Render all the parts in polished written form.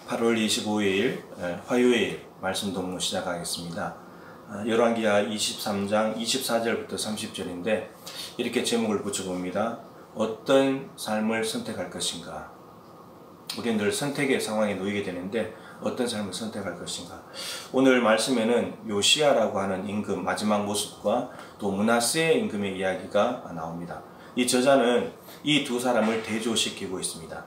8월 25일 화요일 말씀 동무 시작하겠습니다. 열왕기하 23장 24절부터 30절인데 이렇게 제목을 붙여봅니다. 어떤 삶을 선택할 것인가? 우리는 늘 선택의 상황에 놓이게 되는데 어떤 삶을 선택할 것인가? 오늘 말씀에는 요시야라고 하는 임금 마지막 모습과 또 므낫세의 임금의 이야기가 나옵니다. 이 저자는 이 두 사람을 대조시키고 있습니다.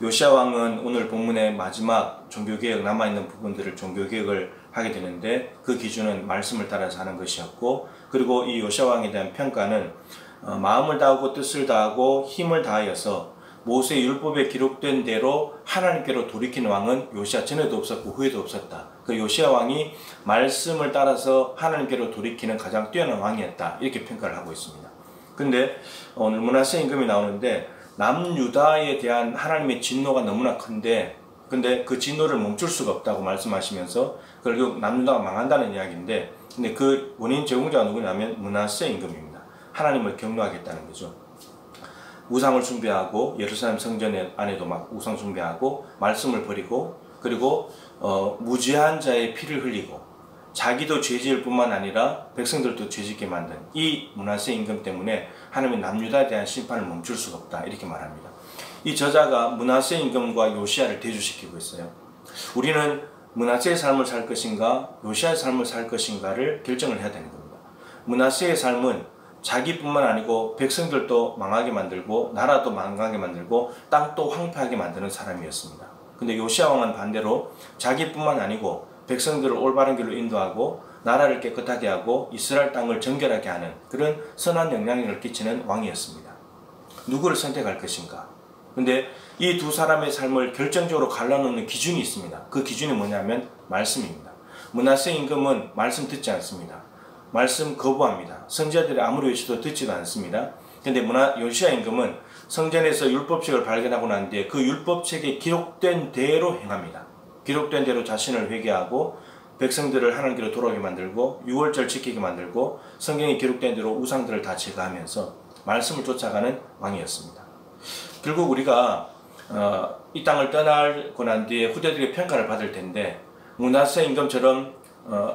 요시야 왕은 오늘 본문의 마지막 종교개혁 남아있는 부분들을 종교개혁을 하게 되는데 그 기준은 말씀을 따라서 하는 것이었고, 그리고 이 요시야 왕에 대한 평가는 마음을 다하고 뜻을 다하고 힘을 다하여서 모세 율법에 기록된 대로 하나님께로 돌이킨 왕은 요시야 전에도 없었고 후에도 없었다. 그 요시야 왕이 말씀을 따라서 하나님께로 돌이키는 가장 뛰어난 왕이었다, 이렇게 평가를 하고 있습니다. 근데 오늘 므낫세 임금이 나오는데 남유다에 대한 하나님의 진노가 너무나 큰데, 근데 그 진노를 멈출 수가 없다고 말씀하시면서 결국 남유다가 망한다는 이야기인데, 근데 그 원인 제공자가 누구냐면 므낫세 임금입니다. 하나님을 경노하겠다는 거죠. 우상을 숭배하고 예루살렘 성전 안에도 막 우상 숭배하고 말씀을 버리고, 그리고 무죄한 자의 피를 흘리고 자기도 죄지을 뿐만 아니라 백성들도 죄짓게 만든 이 므낫세 임금 때문에 하나님은 남유다에 대한 심판을 멈출 수가 없다, 이렇게 말합니다. 이 저자가 므낫세 임금과 요시야를 대조시키고 있어요. 우리는 므낫세의 삶을 살 것인가 요시야의 삶을 살 것인가를 결정을 해야 되는 겁니다. 므낫세의 삶은 자기뿐만 아니고 백성들도 망하게 만들고 나라도 망하게 만들고 땅도 황폐하게 만드는 사람이었습니다. 근데 요시야 왕은 반대로 자기뿐만 아니고 백성들을 올바른 길로 인도하고 나라를 깨끗하게 하고 이스라엘 땅을 정결하게 하는 그런 선한 영향력을 끼치는 왕이었습니다. 누구를 선택할 것인가? 근데 이 두 사람의 삶을 결정적으로 갈라놓는 기준이 있습니다. 그 기준이 뭐냐면 말씀입니다. 므낫세 임금은 말씀 듣지 않습니다. 말씀 거부합니다. 선지자들이 아무리 외쳐도 듣지도 않습니다. 근데 요시야 임금은 성전에서 율법책을 발견하고 난 뒤에 그 율법책에 기록된 대로 행합니다. 기록된 대로 자신을 회개하고 백성들을 하나님께로 돌아오게 만들고 유월절 지키게 만들고 성경에 기록된 대로 우상들을 다 제거하면서 말씀을 쫓아가는 왕이었습니다. 결국 우리가 이 땅을 떠나고 난 뒤에 후대들의 평가를 받을 텐데 므낫세 임금처럼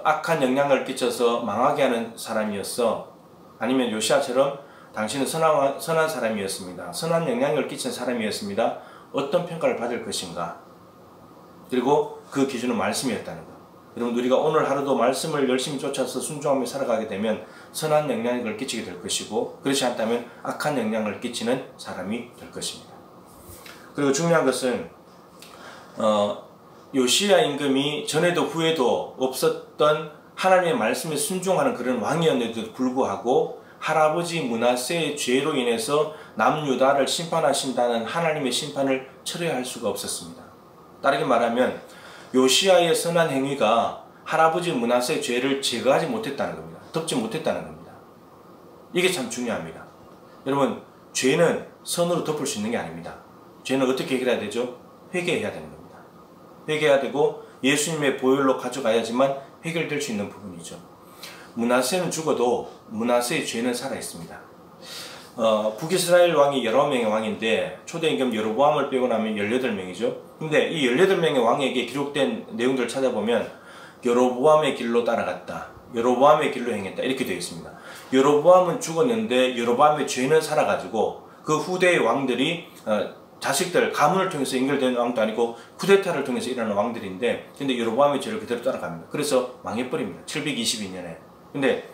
악한 영향을 끼쳐서 망하게 하는 사람이었어? 아니면 요시야처럼 당신은 선한 사람이었습니다. 선한 영향력을 끼친 사람이었습니다. 어떤 평가를 받을 것인가? 그리고 그 기준은 말씀이었다는 것. 여러분, 우리가 오늘 하루도 말씀을 열심히 쫓아서 순종하며 살아가게 되면 선한 영향력을 끼치게 될 것이고, 그렇지 않다면 악한 영향을 끼치는 사람이 될 것입니다. 그리고 중요한 것은 요시야 임금이 전에도 후에도 없었던 하나님의 말씀에 순종하는 그런 왕이었는데도 불구하고 할아버지 므낫세의 죄로 인해서 남유다를 심판하신다는 하나님의 심판을 철회할 수가 없었습니다. 다르게 말하면 요시야의 선한 행위가 할아버지 므낫세의 죄를 제거하지 못했다는 겁니다. 덮지 못했다는 겁니다. 이게 참 중요합니다. 여러분, 죄는 선으로 덮을 수 있는 게 아닙니다. 죄는 어떻게 해결해야 되죠? 회개해야 되는 겁니다. 회개해야 되고 예수님의 보혈로 가져가야지만 해결될 수 있는 부분이죠. 므낫세는 죽어도 므낫세의 죄는 살아있습니다. 북이스라엘 왕이 11명의 왕인데 초대 임금 여로보암을 빼고 나면 18명이죠. 근데 이 18명의 왕에게 기록된 내용들을 찾아보면 여로보암의 길로 따라갔다, 여로보암의 길로 행했다, 이렇게 되어 있습니다. 여로보암은 죽었는데 여로보암의 죄는 살아가지고 그 후대의 왕들이 자식들 가문을 통해서 연결되는 왕도 아니고 쿠데타를 통해서 일어나는 왕들인데, 근데 여로보암의 죄를 그대로 따라갑니다. 그래서 망해버립니다. 722년에. 근데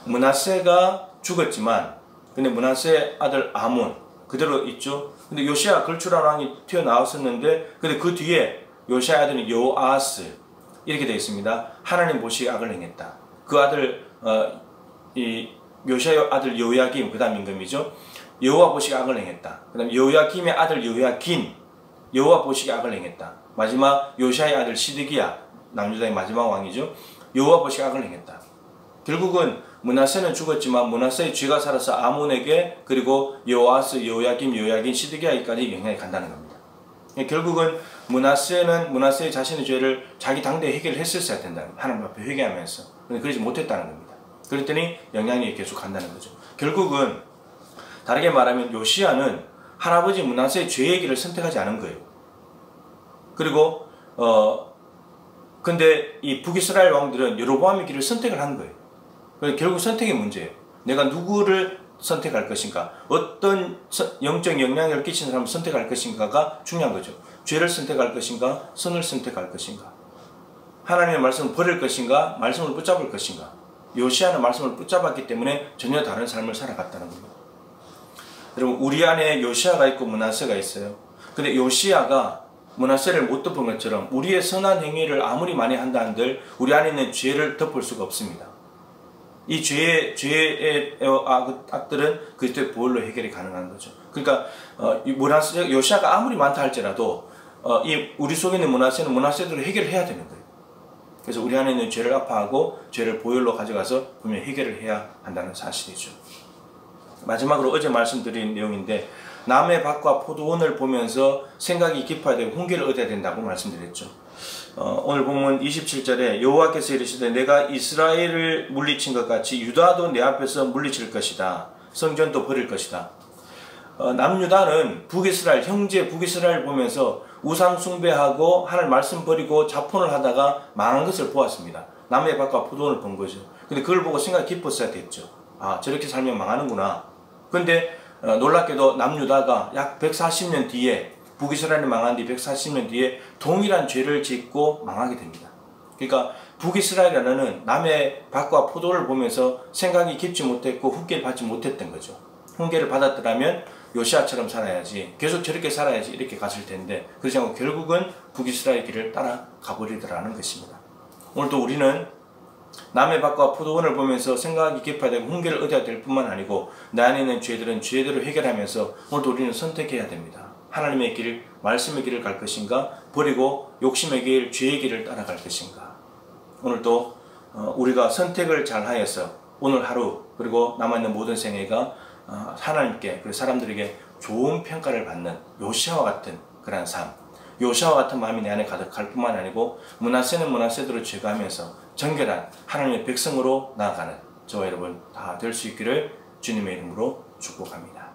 므낫세가 죽었지만 근데 므낫세 아들 아몬 그대로 있죠. 근데 요시야 걸출한 왕이 튀어나왔었는데, 근데 그 뒤에 요시야 아들은 요아스, 이렇게 되어 있습니다. 하나님 보시기에 악을 행했다. 그 아들 이 요시야 아들 요야김, 그 다음 임금이죠. 여호와 보시기에 악을 행했다. 그 다음 요야김의 아들 요야긴, 여호와 보시기에 악을 행했다. 마지막 요시야의 아들 시드기야, 남유다의 마지막 왕이죠. 여호와 보시기에 악을 행했다. 결국은 므낫세는 죽었지만 므낫세의 죄가 살아서 아몬에게, 그리고 요아스, 요야김, 요야긴, 시드기야까지 영향이 간다는 겁니다. 결국은 므낫세는 므낫세의 자신의 죄를 자기 당대에 해결했었어야 된다는 거예요. 하나님 앞에 회개하면서. 근데 그러지 못했다는 겁니다. 그랬더니 영향력이 계속 간다는 거죠. 결국은 다르게 말하면 요시야는 할아버지 므낫세의 죄의 길을 선택하지 않은 거예요. 그리고 근데 이 북이스라엘 왕들은 여로보암의 길을 선택을 한 거예요. 그래서 결국 선택의 문제예요. 내가 누구를 선택할 것인가, 어떤 영적 영향력을 끼치는 사람을 선택할 것인가가 중요한 거죠. 죄를 선택할 것인가, 선을 선택할 것인가, 하나님의 말씀을 버릴 것인가, 말씀을 붙잡을 것인가. 요시아는 말씀을 붙잡았기 때문에 전혀 다른 삶을 살아갔다는 겁니다. 여러분, 우리 안에 요시아가 있고 므낫세가 있어요. 근데 요시아가 므낫세를 못 덮은 것처럼 우리의 선한 행위를 아무리 많이 한다 한들 우리 안에 있는 죄를 덮을 수가 없습니다. 이 죄의 악들은 그리스도의 보혈로 해결이 가능한 거죠. 그러니까 요시아가 아무리 많다 할지라도 이 우리 속에 있는 므낫세는 므낫세대로 해결해야 되는 거예요. 그래서 우리 안에 있는 죄를 아파하고 죄를 보혈로 가져가서 분명히 해결을 해야 한다는 사실이죠. 마지막으로 어제 말씀드린 내용인데, 남의 밭과 포도원을 보면서 생각이 깊어야 되고 훈계를 얻어야 된다고 말씀드렸죠. 오늘 본문 27절에 여호와께서 이르시되 내가 이스라엘을 물리친 것 같이 유다도 내 앞에서 물리칠 것이다. 성전도 버릴 것이다. 남유다는 북이스라엘, 형제 북이스라엘 보면서 우상 숭배하고 하나님 말씀 버리고 자폰을 하다가 망한 것을 보았습니다. 남의 밭과 포도원을 본 거죠. 근데 그걸 보고 생각이 깊었어야 됐죠. 아, 저렇게 살면 망하는구나. 근데 놀랍게도 남유다가 약 140년 뒤에, 북이스라엘이 망한 뒤 140년 뒤에 동일한 죄를 짓고 망하게 됩니다. 그러니까 북이스라엘에는 남의 밭과 포도를 보면서 생각이 깊지 못했고 훈계를 받지 못했던 거죠. 훈계를 받았더라면 요시아처럼 살아야지, 계속 저렇게 살아야지 이렇게 갔을 텐데 그렇지 않고 결국은 북이스라엘 길을 따라 가버리더라는 것입니다. 오늘도 우리는 남의 밭과 포도원을 보면서 생각이 깊어야 되고 훈계를 얻어야 될 뿐만 아니고 내 안에 있는 죄들은 죄대로 해결하면서 오늘도 우리는 선택해야 됩니다. 하나님의 길, 말씀의 길을 갈 것인가, 버리고 욕심의 길, 죄의 길을 따라갈 것인가. 오늘도 우리가 선택을 잘 하여서 오늘 하루 그리고 남아있는 모든 생애가 하나님께, 그리고 사람들에게 좋은 평가를 받는 요시아와 같은 그런 삶, 요시아와 같은 마음이 내 안에 가득할 뿐만 아니고 므낫세는 므낫세대로 죄가하면서 정결한 하나님의 백성으로 나아가는 저와 여러분 다 될 수 있기를 주님의 이름으로 축복합니다.